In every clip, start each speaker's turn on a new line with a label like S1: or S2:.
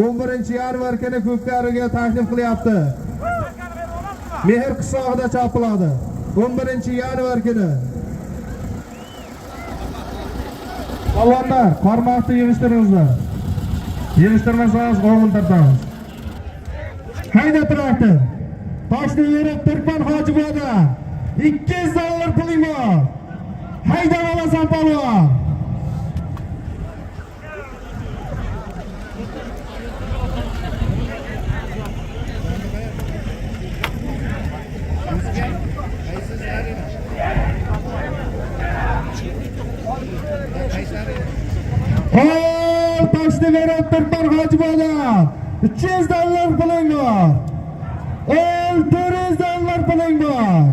S1: 11-yarmarkani ko'pkariga taklif qilyapti. Mehr qishlog'ida chopiladi. 11-yarmarkani. Polvonlar, qarmoqni yig'ishtiringizlar. Yig'ishtirmasangiz o'g'il tortamiz. Hayda traktor. Toshni yerib Turkman Hojiboda. 200 dollar puling bor. Hayda olasan polvon. Toshni yerib Turkman Hojiboda. 300 dollar puling bor. 400 dollar puling bor.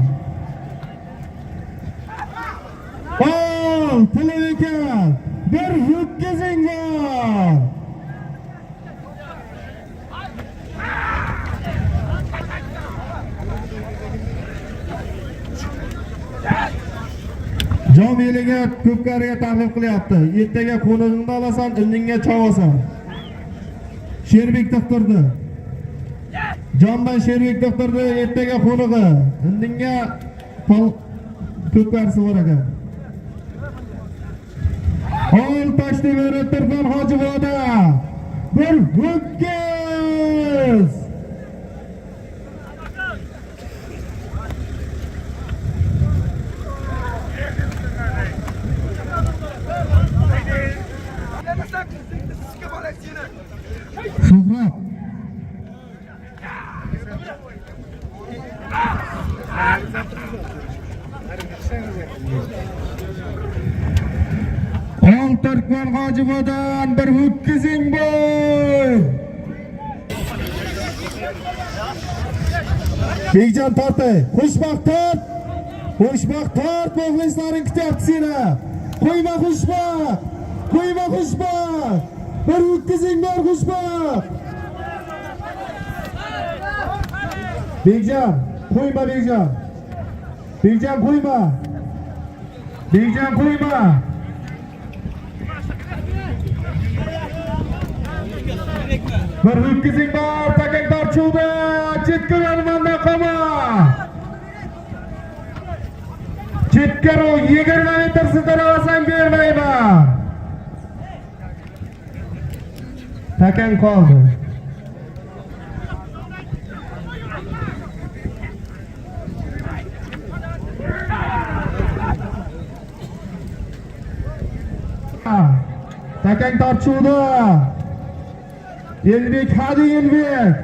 S1: Puling ekan. Bir ho'kizing bor. Jamiliga ko'pkariga taklif qilyapti. Ertaga qo'nig'ingni olasan, indinga chavasan. Sherbek doktordi. Jondan Sherbek doktordi, ertaga qo'nig'i. Indinga ko'pkarisi bor ekan. Toshni yerib Turkman Hojiboda. Bir ho'kiz. Suhrab. Turkman Hojibodan bir ho'kizing bor. Bekjon torti, xushbaxt tort. Xushbaxt tort, muxlislaring kutyapti seni. Qo'yma xushbaxt. Qo'yma xushbaxt. Bir ho'kizing bor xushbaxt. Bekjon, qo'yma Bekjon. Bekjon qo'yma. Bekjon qo'yma. Bir ho'kizing bor, takang tortuvdi. Chetkaramandan qolma. Chetkaro 20 metr sidirasan bermayman. Takang qoldi. Takang tortuvdi. Elbek, hadi Elbek.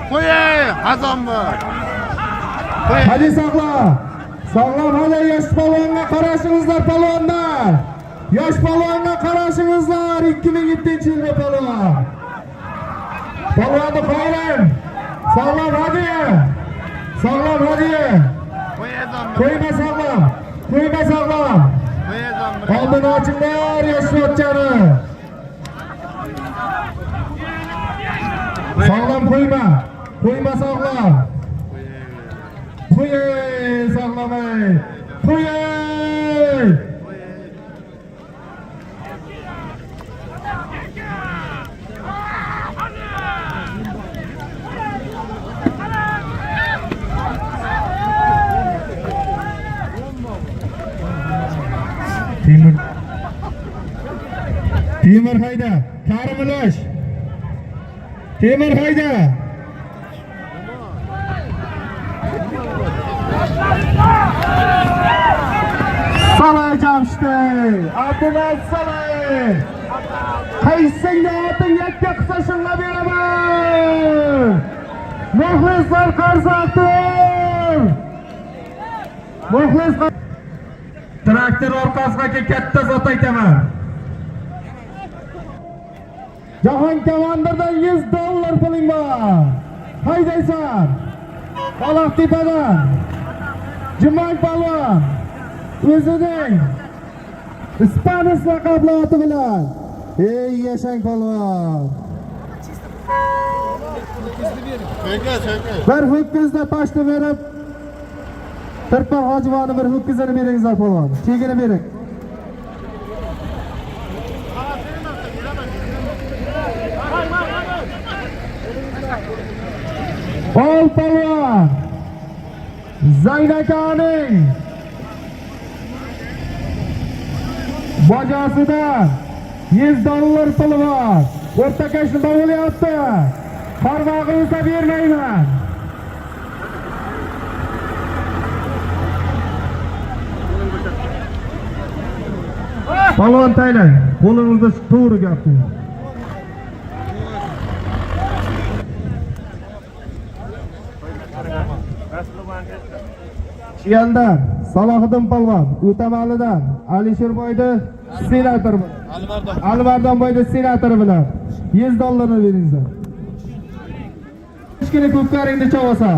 S2: Qo'yay, hazon bor.
S1: Hadi sog'lom. Sog'lom, hadi yosh polvonga qarashingizlar polvonlar. Yosh polvonga qarashingizlar 2007-yilda polvon. Polvonni qo'ying. Sog'lom, hadi. Sog'lom, hadi. Qo'yma sog'lom. Qo'yma sog'lom. Oldin ochinglar yoshlarchani. Sog'lom qo'yma. Qo'yma sog'lom. Qo'ying sog'lom. Qo'ying. Temir hayda, Karimulash. Temir hayda. Salay Jamshid. Abdullah Salay. Qaysingni oting yakka qisashingga beraman. Muxlislar qarzaqdir. Muxlislar traktor orqasiga katta zot aytaman. Jahon komandirdan 100 dollar puling bor. Haydaysan. Qaloqtepadan. Jumay polvon. O'zining Ispanis laqabli oti bilan. Ey yashang polvon. Bir ho'kizda toshni berib Tirpan Hojivoni bir ho'kizini beringizlar polvon. Chegini bering. Ol polvon. Zaynakaning bojasida $100 puli bor. O'rtakashni bo'lyapti. Qarmog'i esa bermayman. Polvon taylang. Qo'lingizda to'g'ri gaping. Chiyaldan Salohiddin polvon, O'tamalidan Alisherboyda senator bilan, Alimardonboyda senator bilan $100 beringizlar. Kichkina ko'pkaringni chavosa.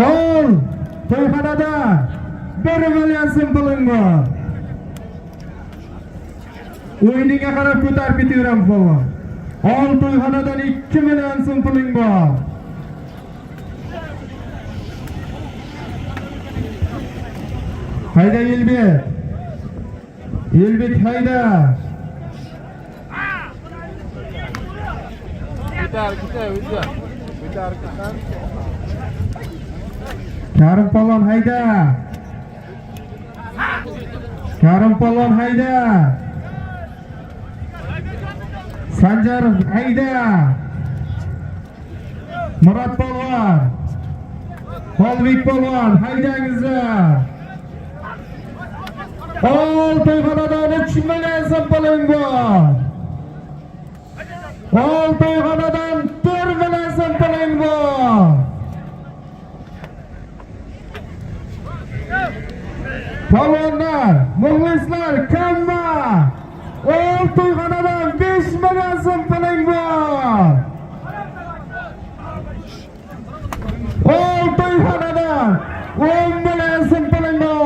S1: Hol, to'yxonada 1 million so'm puling bor. O'yiniga qarab ko'tarib ketaveramiz polvon. Hol, to'yxonadan 2 million so'm puling bor. Hayda Yelbek. Yelbek hayda. Karim polvon hayda. Karim polvon hayda. Sanjar hayda. Murat polvon. Xolbek polvon haydangizlar. Ol to'yxonadan 3 million so'm puling bor. Ol to'yxonadan 4 million so'm puling bor. Polvonlar, muxlislar kamma. Ol to'yxonadan 5 million so'm puling bor. Ol to'yxonadan 10 million so'm puling bor.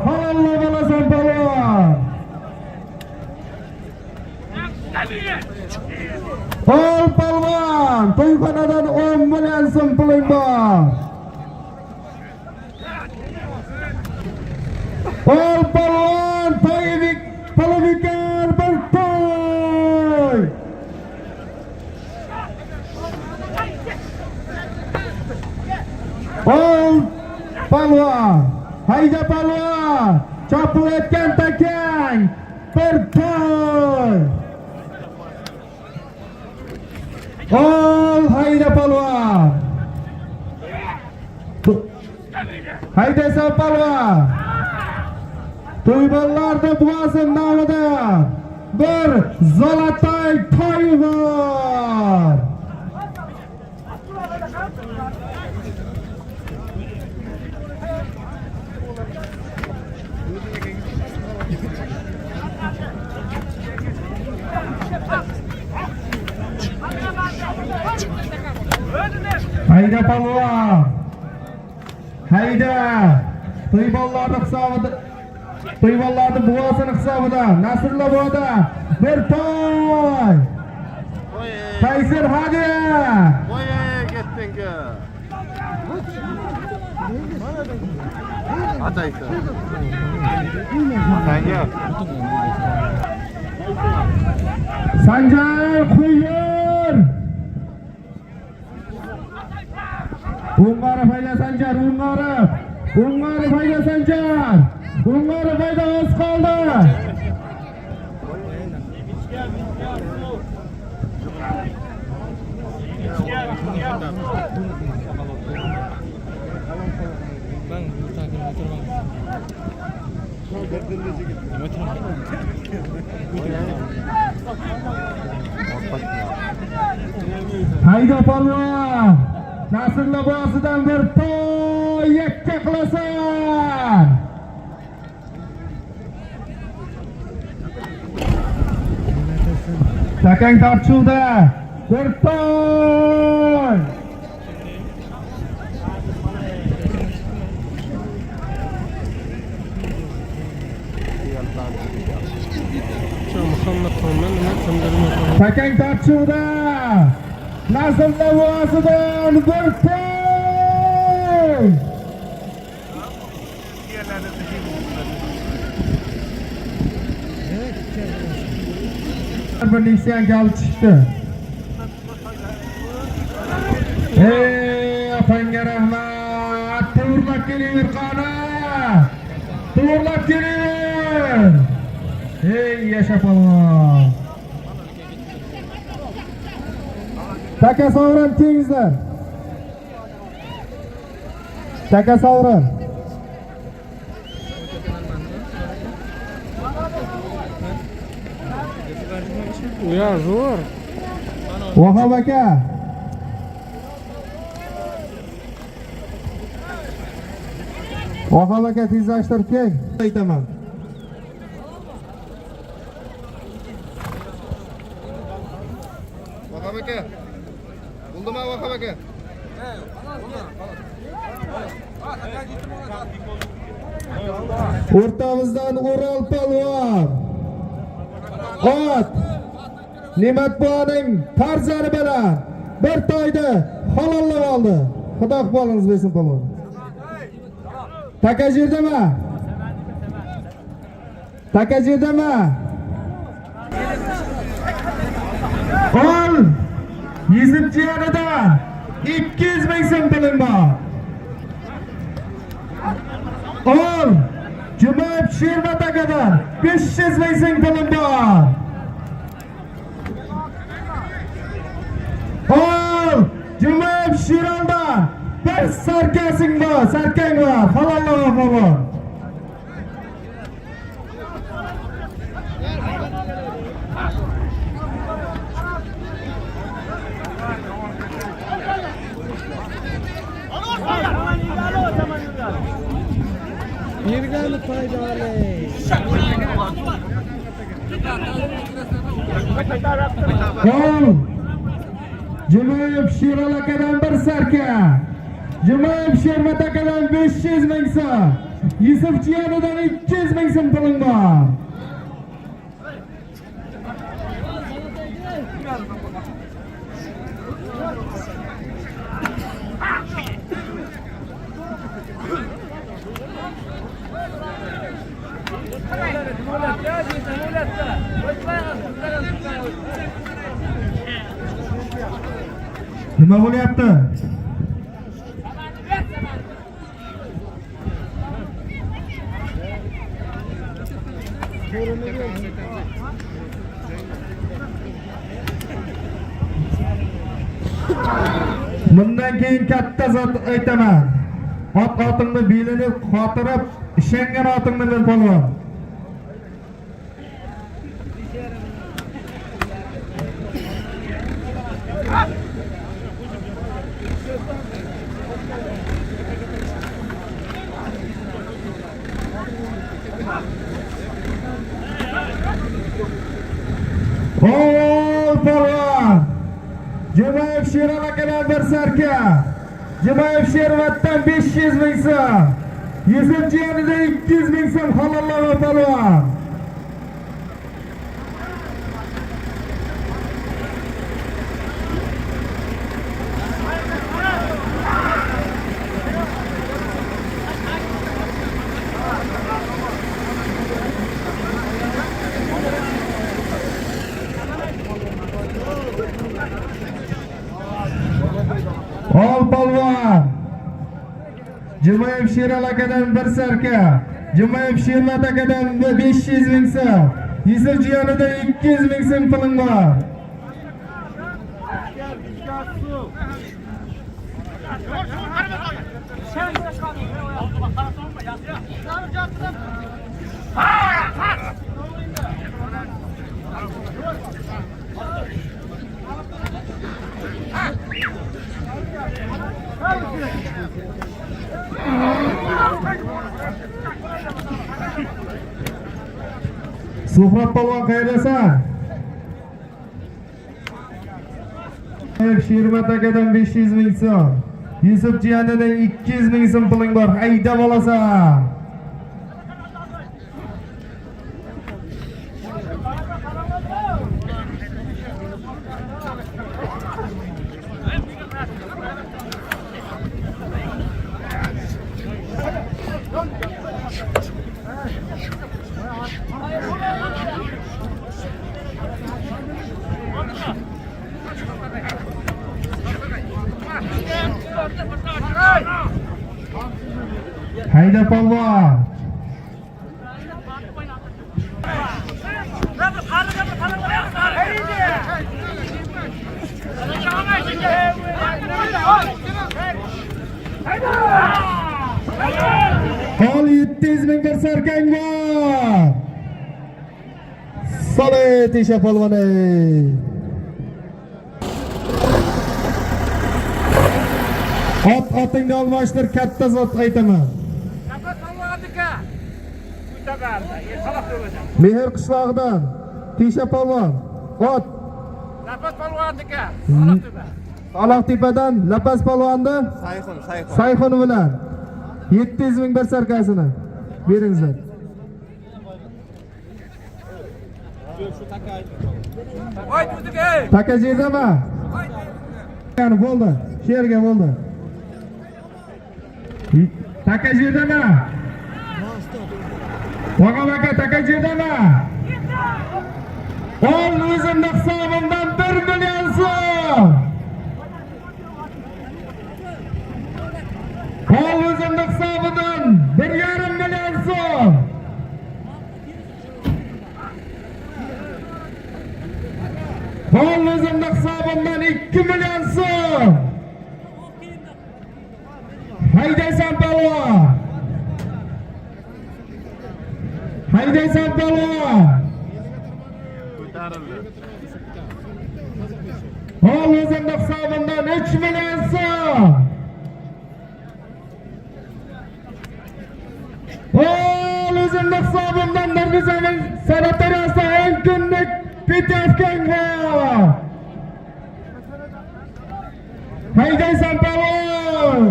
S1: Falonli bo'lasan polvon. Ol polvon, to'yxonadan 10 million so'm puling bor. Ol polvon, to'ylik polvikar bir to'y. Ol polvon, hayda polvon, chopilayotgan takang bir to'y. Ol hayda polvon. Hayda san polvon. To'ybollarni buvasin nomida bir zolotoy to'y bor. Hayda polvon. Hayda. To'ybollarni hisobida To'ybollarni buvasini hisobida Nasrullo boda bir to'y. Qaysir hadiya.
S2: Qo'ya ketding-ku. Ataysa. Atanga.
S1: Sanjar Quyur. O'ng'arib hayda Sanjar, o'ng'arib. O'ng'arib hayda Sanjar. O'ng'arib hayda o'z qoldi. Hayda polvon, Nasrullo bosidan bir to'y yakka qilasan. Takang tortuvda bir to'y.
S2: Muhammed Xondan nima qildirmoqda?
S1: Takang tortishuvda Nazim Navozidan bir teng. Bir nishonga olib chiqdi. Apangga rahmat. To'g'rilab keling qani. To'g'rilab keling. Yasha polvon. Taka sovrin tengizlar. Taka sovrin.
S2: Ya zo'r.
S1: Vahab aka. Vahab aka tezlashtirib kel. Aytaman.
S3: Vahab aka. Buldimi Vahab aka?
S1: O'rtamizdan O'ral polvon. Ot. Ne'matboning farzandi bilan bir to'yda halollab oldi. Xudo qo'lingiz bersin polvon. Taka jerdami? Taka jerdami? Ol. Yezibchiyanidan 200 ming so'm pulim bor. Ol. Jumayev Shermat akadan 500 ming so'm pulim bor. Ol. Jumayev Shiraldan bir sarkasing bor, sarkang bor. Halollab polvon.
S2: Yergani foydali.
S1: Ol. Jumayev Shiral akadan bir sarka. Jumayev Shermat akadan 500 ming so'm. Yusufchiyanidan 200 ming so'm pulim bor. Nima bo'lyapti? Bundan keyin katta zot aytaman. Otingni belini qotirib, ishongan otingni ber polvon. Ol polvon. Jumayev Shiral akadan bir sarka. Jumayev Shermatdan 500 ming so'm. Yusufchiyanidan 200 ming so'm halollab polvon. Ol polvon. Jumayev Shiral akadan bir sarka. Jumayev Shermat akadan 500 ming so'm. Yusufchiyanidan 200 ming so'm pulim bor. Suhrat polvon qayerdasan? Shermat akadan 500 ming so'm. Yusufchiyanidan 200 ming so'm puling bor. Hayda bolasan. 700 ming bir sarkang bor. Solay Tisha polvoni. Otingni almashtir, katta zot aytaman. Mehr qishlog'idan Tisha polvon. Ot.
S4: Lapas polvonniki.
S1: Aloqtepadan Lapas polvonni Sayxun bilan 700 ming bir sarkasini beringizlar.
S4: Voy tuziga.
S1: Takajidami? Yani bo'ldi. Sherga bo'ldi. Takajidami? Vaqam aka Takajidami? Ol o'zimning hisobimdan 1 million so'm. Ol o'zimning hisobimdan 1,5 million so'm. Ol o'zimning hisobimdan 2 million so'm. Haydaysan polvon. Haydaysan polvon. Ol o'zimning hisobimdan 3 million so'm. Ol o'zimning hisobimdan Nurnizaning sanatoriyasida 10 kunlik Petevkang bor. Haydaysan polvon.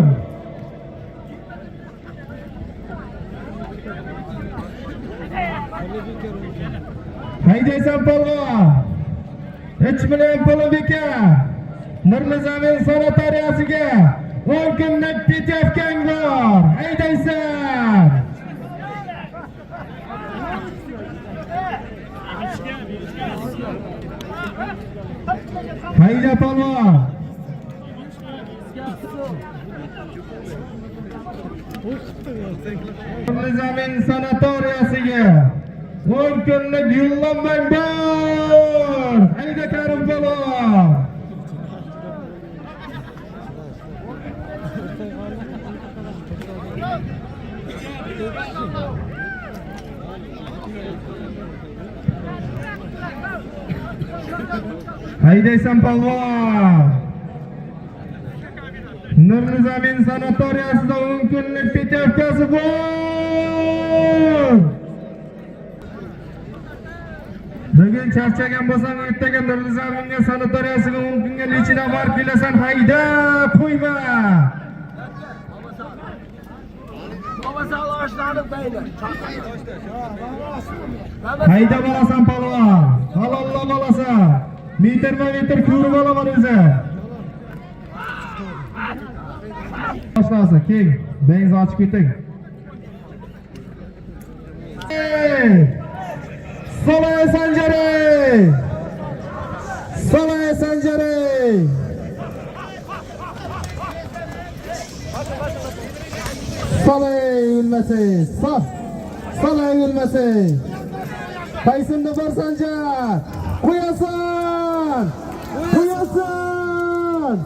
S1: Haydaysan polvon. 3 million pulum ekan. Nurnizaning sanatoriyasiga 10 kunlik Petevkang bor. Haydaysan. Hayda polvon. Nurnizaning sanatoriyasiga 10 kunlik yo'llanmang bor. Hayda Karim polvon. Haydaysan polvon. Nurnizaning sanatoriyasida 10 kunlik Petevkasi bor. Bugun charchagan bo'lsang, ertaga Nurnizaning sanatoriyasiga 10 kunga lichida borib kelasan, hayda qo'yma. Hayda bolasan polvon. Halollo bolasan. Metrma-metr ko'rib olaman o'zi. Boshlansa, keng, benz ochib keting. Solay Sanjari! Solay Sanjari! Solay o'lmasiz. Solay o'lmasiz. Qaysimda bor Sanjar? Qo'yasan! Qo'yasan!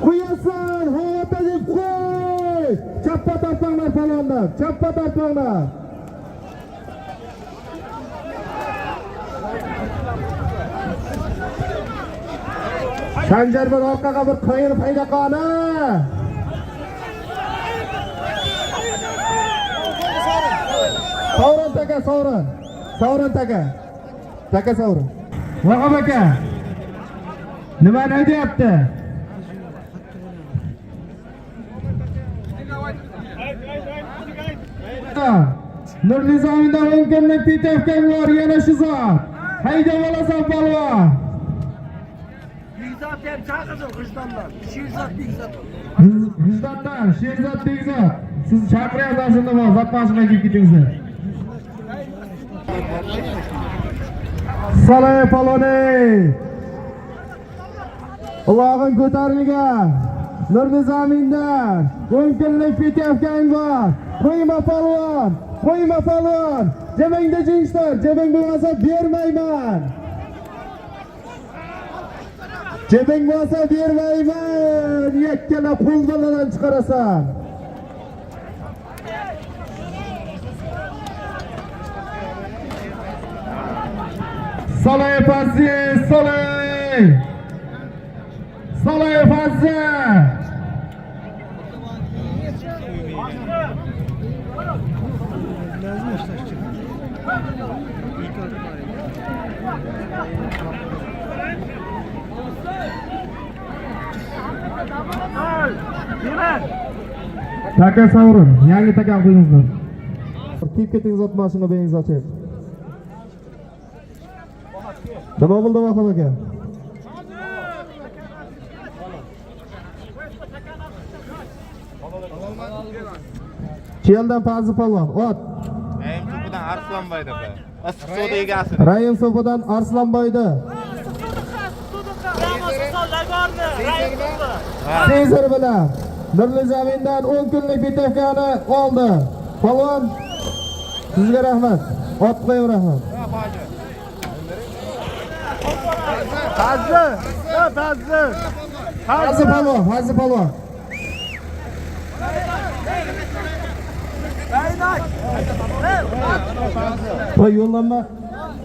S1: Qo'yasan! Havota deb qo'y! Chappa tortmanglar palonlar, chappa tortmanglar. Sanjar bir orqaga bir qayirib hayda qani. Sovrin taka, sovrin. Sovrin taka. Taka sovrin. Vaqam aka. Nimani aytayapti? Nurnizaminda 10 kunlik Petevkang bor, yana shu zot. Hayda bolasan polvon.
S4: Bekzod ham chaqirdi G'ijdondan. Sherzod Bekzod.
S1: G'ijdondan Sherzod Bekzod. Siz chaqiryapsiz nima? Zot mashinaga kelib ketingizlar. Solay polvoni. Allohning ko'tarilgan. Nurnizamindan 10 kunlik Petevkang bor. Qo'yma polvon. Qo'yma polvon. Jabangda jinshlar, jabang bo'lmasa bermayman. Jabang bo'lsa bermayman. Yakkala pul bilan chiqarasan. Solay pasi, solay. Solay pasi. Taka savurun, yangi taka qo'yingizlar. Kiyib keting zot mashina beyingiz ochib. Nima bo'ldi Vahab aka? Chiyaldan Fazli polvon, ot.
S3: Rayim so'pidan Arslanboyda be. Issiq suvda egasi.
S1: Rayim so'pidan Arslanboyda. Sezar bilan Nurli Zamindan 10 kunlik bitevkani oldi. Polvon, sizga rahmat. Ot qo'ying rahmat.
S3: Fazli. Fazli.
S1: Fazli polvon, Fazli polvon. Voy yo'llanma.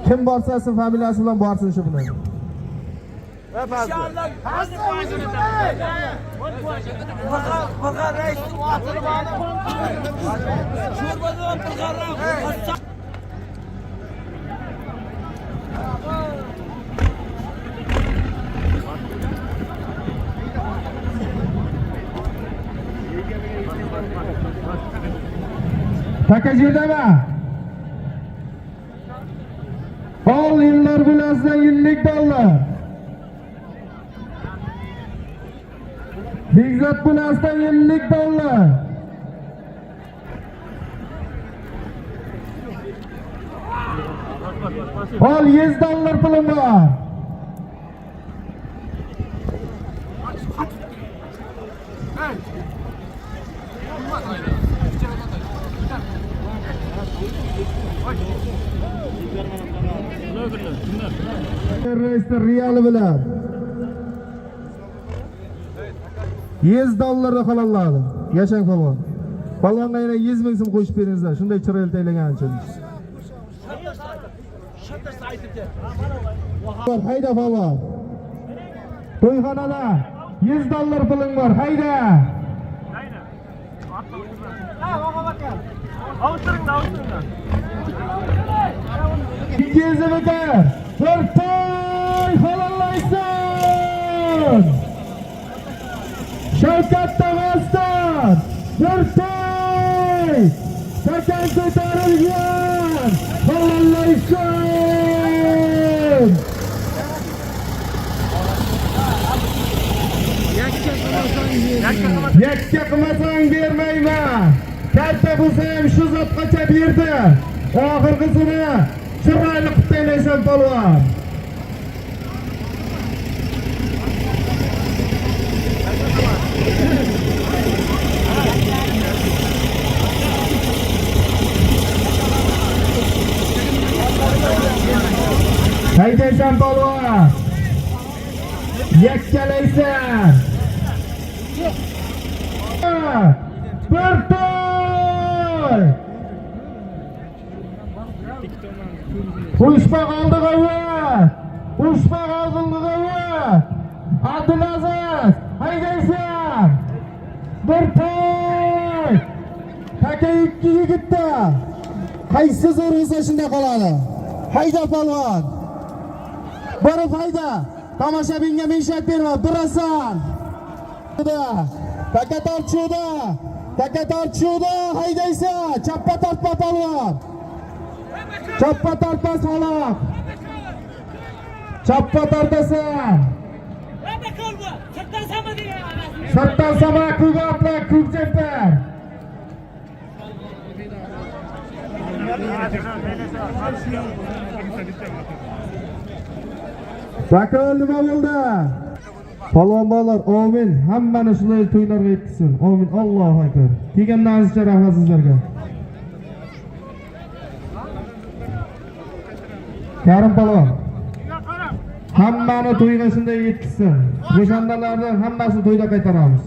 S1: Kim borsa siz familiyasi bilan borsin shu bilan. Takajidama. Ol yillar bilan yillik dollar. Bekzod bilan yillik dollar. Ol 100 dollar pulim bor. Reisler riyali bilan 100 dollarga qo'llanadi. Yashang polvon. Polvonga yana 100 ming so'm qo'shib beringizlar. Shunday chiroyli taylagan uchun. Hayda polvon. To'yxonada 100 dollar puling bor. Hayda. İki yüzü biter. Bir toy halallaysan. Şevkat Dağıstan. Bir toy. Sakan ko'tarilgan. Halallaysan. Yakka qilmasang bermayman. Kalta bo'lsa ham shu zotgacha berdi. Oxirgisini chiroyli qilib taylaysan polvon. Haydaysan polvon. Yakkalaysan. Bir toy. Ushbaq oldi g'avvat. Ushbaq oldi g'avvat. Abdulaziz, haydaysan. Bir toy. Taka 2 yigitda. Qaysi zo'rg'isa shunday qoladi. Hayda polvon. Borib hayda. Tomoshabinga menshak berma, durasan. Taka tortchuda haydaysan. Chappa tortma polvon. Chappa tortma saloq. Chappa tortasan. Sirtdan sama kug'atlar, kug'jeplar. Sakol nima bo'ldi? Polvon bolalar, amin. Hammani shunday to'ylarga yetkazsin. Amin. Allohu akbar. Kelganlaringizga rahmat sizlarga. Karim polvon. Hammani to'yga shunday yetkazsin. O'shandalarning hammasini to'yda qaytaramiz.